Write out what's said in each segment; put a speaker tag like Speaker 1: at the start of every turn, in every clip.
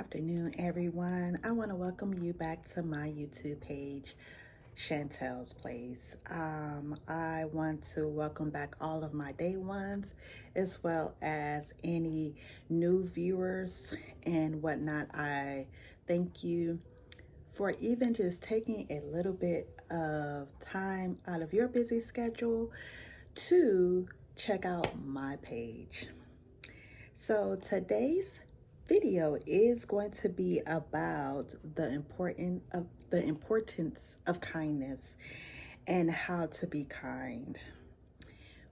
Speaker 1: afternoon, everyone. I want to welcome you back to my YouTube page, Chantel's Place. I want to welcome back all of my day ones, as well as any new viewers and whatnot. I thank you for even just taking a little bit of time out of your busy schedule to check out my page. So today's video is going to be about the importance of kindness and how to be kind.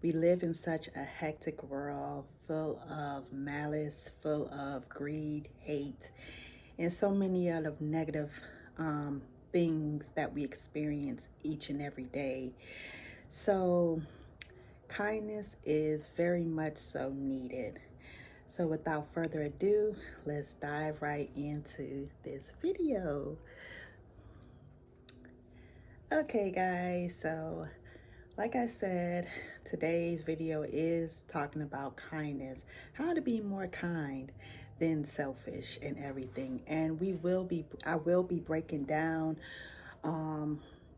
Speaker 1: We live in such a hectic world full of malice, full of greed, hate, and so many other negative things that we experience each and every day. So kindness is very much so needed. So without further ado, let's dive right into this video. Okay guys, so like I said, today's video is talking about kindness, how to be more kind than selfish and everything. And I will be breaking down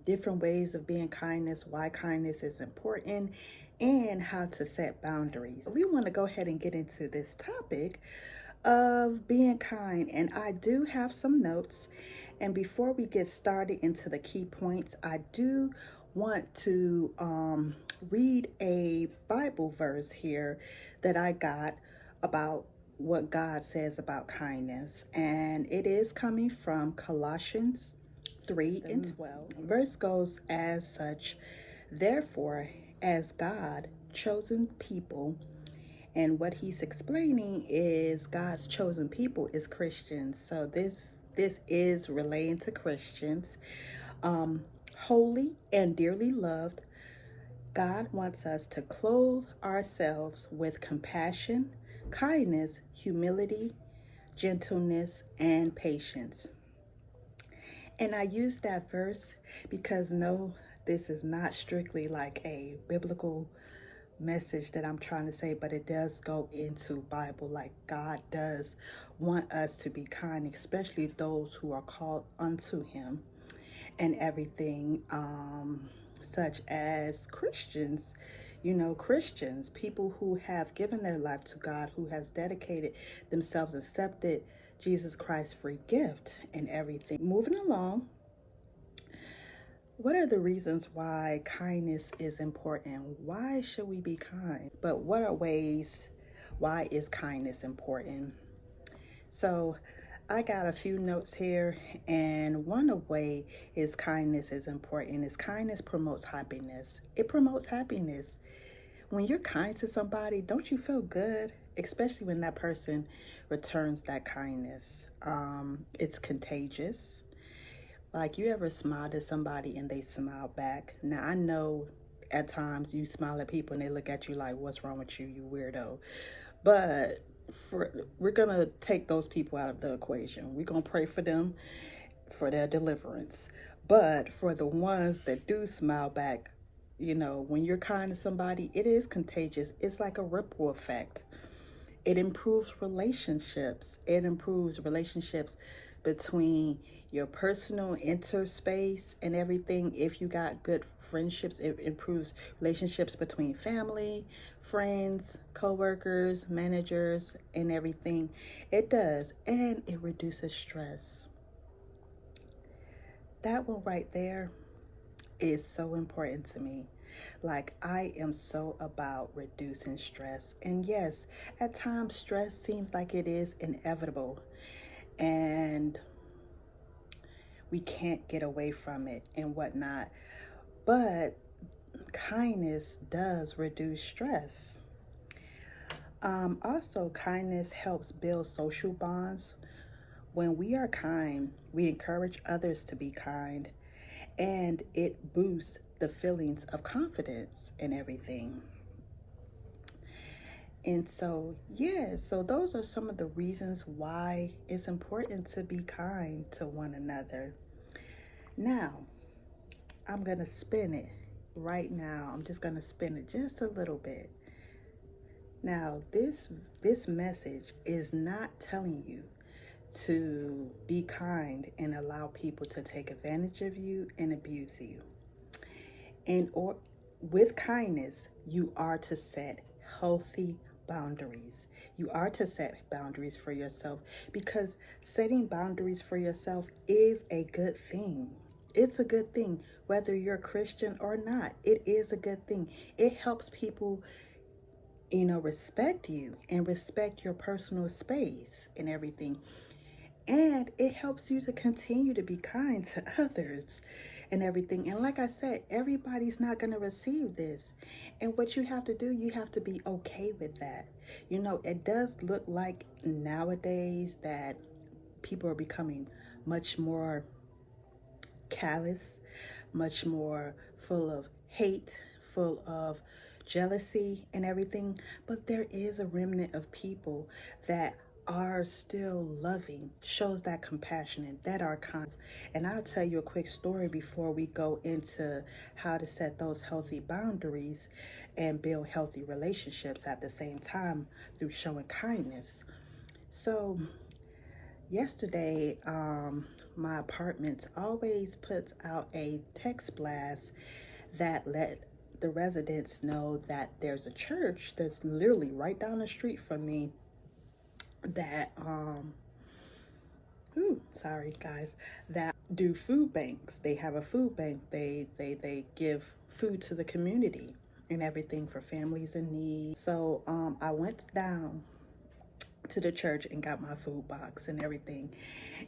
Speaker 1: different ways of being kindness, why kindness is important, and how to set boundaries. We want to go ahead and get into this topic of being kind, and I do have some notes. And before we get started into the key points, I do want to read a Bible verse here that I got about what God says about kindness, and it is coming from Colossians 3:12. Verse goes as such: therefore, as God chosen people, and what he's explaining is God's chosen people is Christians. So this is relating to Christians. Holy and dearly loved, God wants us to clothe ourselves with compassion, kindness, humility, gentleness, and patience. And I use that verse because no, this is not strictly like a biblical message that I'm trying to say, but it does go into Bible. Like, God does want us to be kind, especially those who are called unto him and everything, such as Christians. Christians, people who have given their life to God, who has dedicated themselves, accepted Jesus Christ's free gift and everything. Moving along, what are the reasons why kindness is important? Why should we be kind? But what are ways, why is kindness important? So I got a few notes here, and one way is kindness is important is kindness promotes happiness. It promotes happiness. When you're kind to somebody, don't you feel good? Especially when that person returns that kindness. It's contagious. Like, you ever smiled at somebody and they smile back? Now, I know at times you smile at people and they look at you like, what's wrong with you, you weirdo? But we're going to take those people out of the equation. We're going to pray for them, for their deliverance. But for the ones that do smile back, when you're kind to somebody, it is contagious. It's like a ripple effect. It improves relationships. It improves relationships between your personal interspace and everything. If you got good friendships, it improves relationships between family, friends, co-workers, managers, and everything. It does. And it reduces stress. That one right there is so important to me. Like, I am so about reducing stress. And yes, at times stress seems like it is inevitable and we can't get away from it and whatnot. But kindness does reduce stress. Also, kindness helps build social bonds. When we are kind, we encourage others to be kind, and it boosts the feelings of confidence and everything. And so, so those are some of the reasons why it's important to be kind to one another. Now, I'm going to spin it right now. I'm just going to spin it just a little bit. Now, this message is not telling you to be kind and allow people to take advantage of you and abuse you. And or with kindness, you are to set healthy boundaries. You are to set boundaries for yourself, because setting boundaries for yourself is a good thing. It's a good thing, whether you're Christian or not. It is a good thing. It helps people, respect you and respect your personal space and everything. And it helps you to continue to be kind to others and everything. And like I said, everybody's not going to receive this. And what you have to do, you have to be okay with that. It does look like nowadays that people are becoming much more callous, much more full of hate, full of jealousy and everything. But there is a remnant of people that are still loving, shows that compassion, and that are kind. And I'll tell you a quick story before we go into how to set those healthy boundaries and build healthy relationships at the same time through showing kindness. So yesterday, my apartment always puts out a text blast that let the residents know that there's a church that's literally right down the street from me that sorry guys, that do food banks. They have a food bank. They give food to the community and everything for families in need. So I went down to the church and got my food box and everything.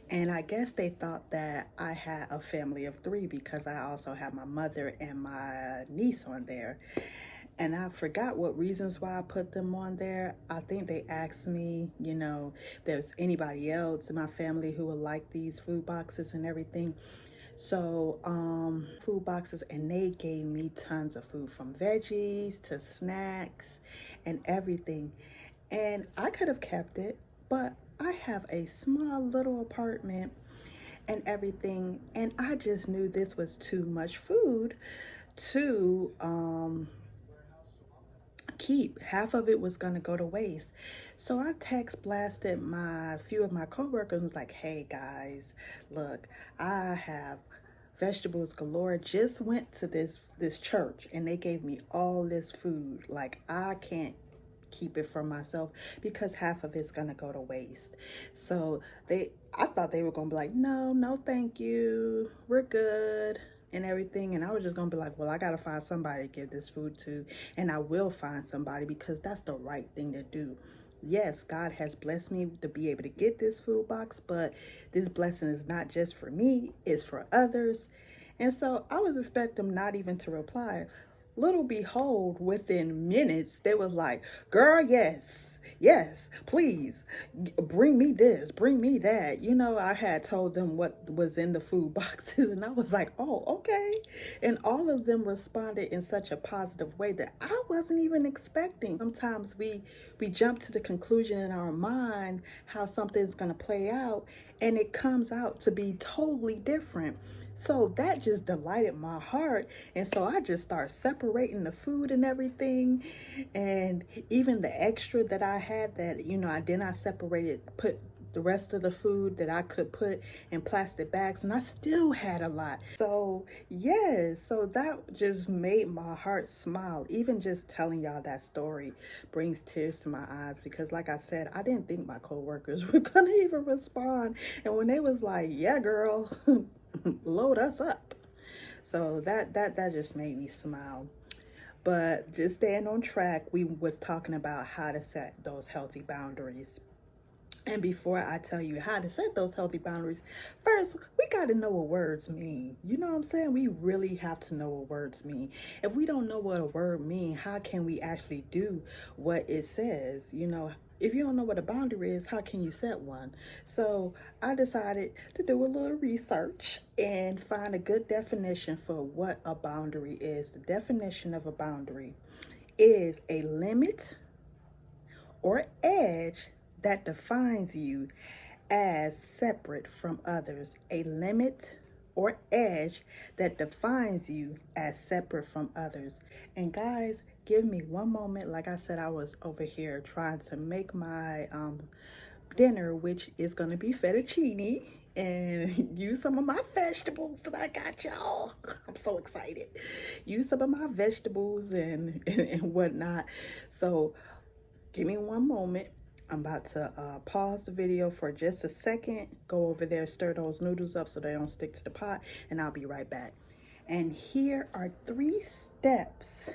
Speaker 1: And I guess they thought that I had a family of 3, because I also have my mother and my niece on there. And I forgot what reasons why I put them on there. I think they asked me, if there's anybody else in my family who would like these food boxes and everything. So food boxes, and they gave me tons of food, from veggies to snacks and everything. And I could have kept it, but I have a small little apartment and everything, and I just knew this was too much food to keep. Half of it was gonna go to waste. So I text blasted my few of my coworkers, was like, hey guys, look, I have vegetables galore. Just went to this church and they gave me all this food. Like, I can't keep it for myself because half of it's gonna go to waste. So I thought they were gonna be like, no thank you, we're good and everything. And I was just gonna be like, well, I gotta find somebody to give this food to, and I will find somebody, because that's the right thing to do. Yes, God has blessed me to be able to get this food box, but this blessing is not just for me, it's for others. And so I was expecting them not even to reply. Little behold, within minutes, they was like, girl, yes, please, bring me this, bring me that. I had told them what was in the food boxes, and I was like, oh, okay. And all of them responded in such a positive way that I wasn't even expecting. Sometimes we jump to the conclusion in our mind how something's going to play out, and it comes out to be totally different. So that just delighted my heart. And so I just started separating the food and everything. And even the extra that I had that, I separated, put the rest of the food that I could put in plastic bags, and I still had a lot. So yes, so that just made my heart smile. Even just telling y'all that story brings tears to my eyes, because like I said, I didn't think my coworkers were gonna even respond. And when they was like, yeah girl, load us up. So that just made me smile. But just staying on track, we was talking about how to set those healthy boundaries. And before I tell you how to set those healthy boundaries, first, we got to know what words mean. You know what I'm saying? We really have to know what words mean. If we don't know what a word means, how can we actually do what it says? If you don't know what a boundary is, how can you set one? So I decided to do a little research and find a good definition for what a boundary is. The definition of a boundary is a limit or edge that defines you as separate from others. A limit or edge that defines you as separate from others. And guys, give me one moment. Like I said, I was over here trying to make my dinner, which is going to be fettuccine, and use some of my vegetables that I got, y'all. I'm so excited. Use some of my vegetables and whatnot. So give me one moment. I'm about to pause the video for just a second, go over there, stir those noodles up so they don't stick to the pot, and I'll be right back. And here are 3 steps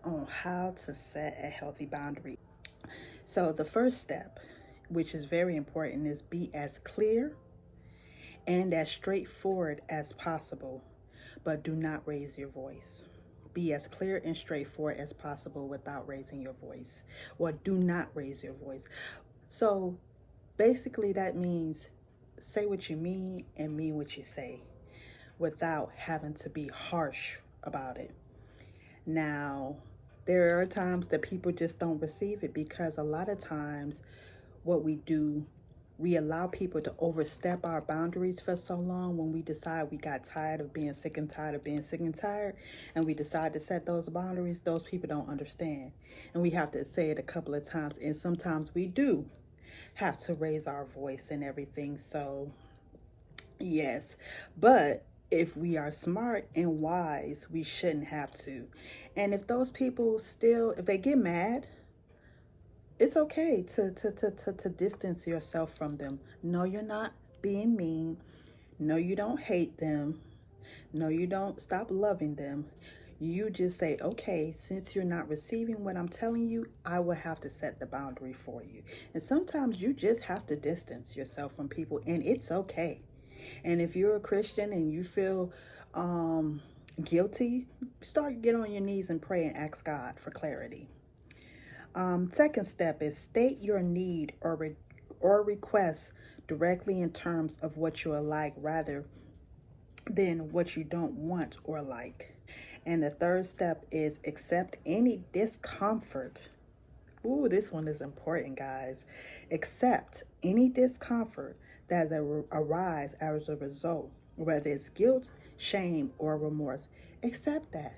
Speaker 1: on how to set a healthy boundary. So the first step, which is very important, is be as clear and as straightforward as possible, but do not raise your voice. Be as clear and straightforward as possible without raising your voice, or do not raise your voice. So basically that means say what you mean and mean what you say without having to be harsh about it. Now, there are times that people just don't receive it, because a lot of times what we do, we allow people to overstep our boundaries for so long. When we decide we got tired of being sick and tired of being sick and tired, and we decide to set those boundaries, those people don't understand. And we have to say it a couple of times, and sometimes we do have to raise our voice and everything. So yes, but if we are smart and wise, we shouldn't have to. And if those people still, if they get mad, it's okay to distance yourself from them. No, you're not being mean. No, you don't hate them. No, you don't stop loving them. You just say, okay, since you're not receiving what I'm telling you, I will have to set the boundary for you. And sometimes you just have to distance yourself from people, and it's okay. And if you're a Christian and you feel guilty, get on your knees and pray and ask God for clarity. Second step is state your need or request directly in terms of what you are like, rather than what you don't want or like. And the third step is accept any discomfort. Ooh, this one is important, guys. Accept any discomfort that arise as a result, whether it's guilt, shame, or remorse. Accept that.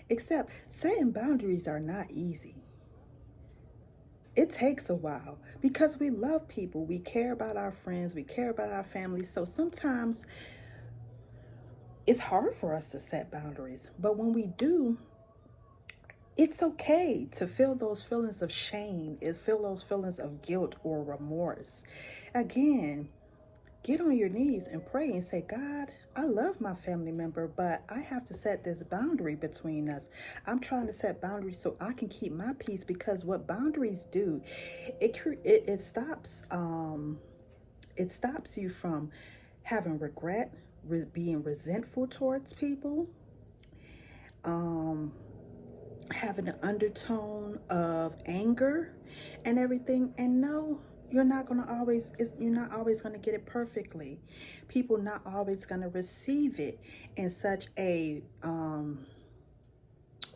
Speaker 1: Accept setting boundaries are not easy. It takes a while because we love people. We care about our friends. We care about our family. So sometimes it's hard for us to set boundaries. But when we do, it's okay to feel those feelings of shame, feel those feelings of guilt or remorse. Again, get on your knees and pray and say, God, I love my family member, but I have to set this boundary between us. I'm trying to set boundaries so I can keep my peace, because what boundaries do, it stops you from having regret, being resentful towards people, having an undertone of anger and everything. And no, you're not always going to get it perfectly. People not always going to receive it in such a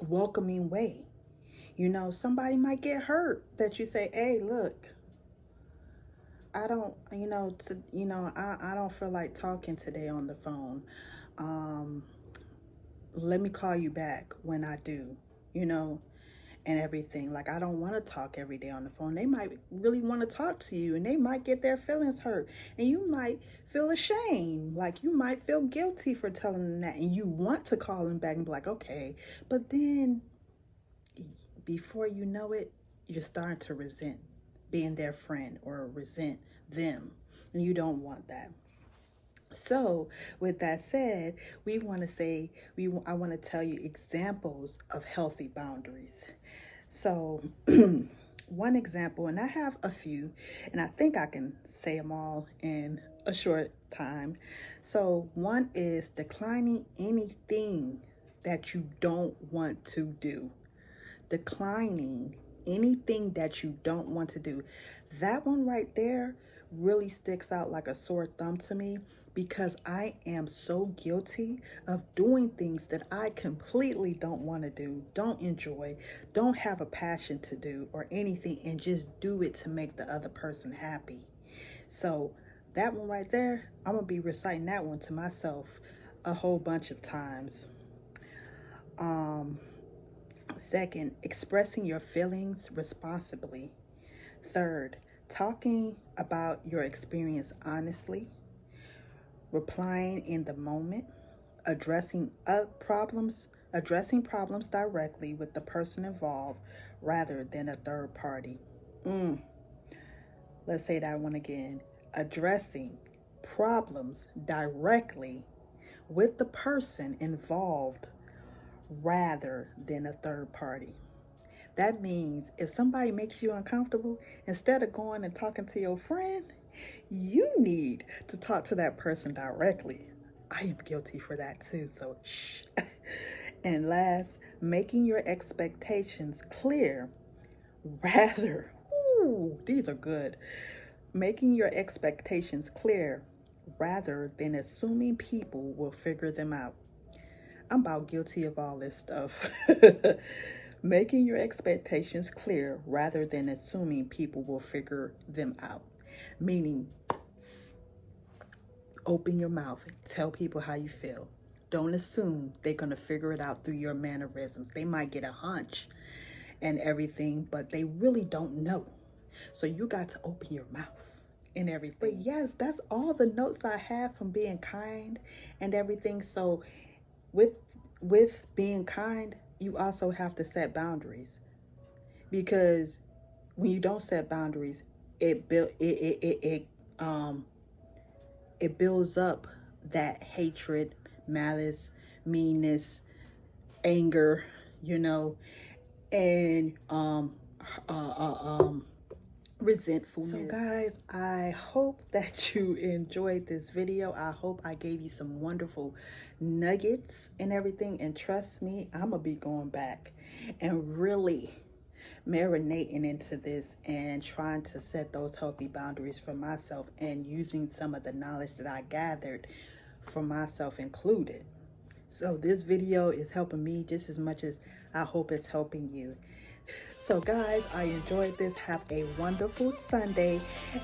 Speaker 1: welcoming way. You know, somebody might get hurt that you say, hey, look, I don't, I don't feel like talking today on the phone. Let me call you back when I do, and everything. Like, I don't want to talk every day on the phone. They might really want to talk to you, and they might get their feelings hurt, and you might feel ashamed. Like, you might feel guilty for telling them that, and you want to call them back and be like, okay. But then before you know it, you're starting to resent being their friend or resent them, and you don't want that. So with that said, I want to tell you examples of healthy boundaries. So one example, and I have a few, and I think I can say them all in a short time. So one is declining anything that you don't want to do. Declining anything that you don't want to do. That one right there really sticks out like a sore thumb to me, because I am so guilty of doing things that I completely don't want to do, don't enjoy, don't have a passion to do or anything, and just do it to make the other person happy. So that one right there, I'm going to be reciting that one to myself a whole bunch of times. Second, expressing your feelings responsibly. Third, talking about your experience honestly, replying in the moment, addressing problems directly with the person involved rather than a third party. Let's say that one again. Addressing problems directly with the person involved rather than a third party. That means if somebody makes you uncomfortable, instead of going and talking to your friend, you need to talk to that person directly. I am guilty for that too, so shh. And last, making your expectations clear rather, these are good. Making your expectations clear rather than assuming people will figure them out. I'm about guilty of all this stuff. Making your expectations clear rather than assuming people will figure them out. Meaning, open your mouth, tell people how you feel. Don't assume they're going to figure it out through your mannerisms. They might get a hunch and everything, but they really don't know. So you got to open your mouth and everything. But yes, that's all the notes I have from being kind and everything. So with being kind, you also have to set boundaries, because when you don't set boundaries, it builds up that hatred, malice, meanness, anger, and resentfulness. So guys, I hope that you enjoyed this video. I hope I gave you some wonderful nuggets and everything. And trust me, I'm gonna be going back and really marinating into this and trying to set those healthy boundaries for myself, and using some of the knowledge that I gathered for myself included. So this video is helping me just as much as I hope it's helping you. So guys, I enjoyed this. Have a wonderful Sunday.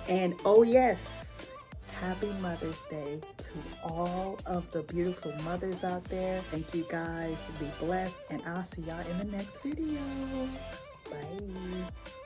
Speaker 1: And oh yes, happy Mother's Day to all of the beautiful mothers out there. Thank you guys. Be blessed. And I'll see y'all in the next video. Bye.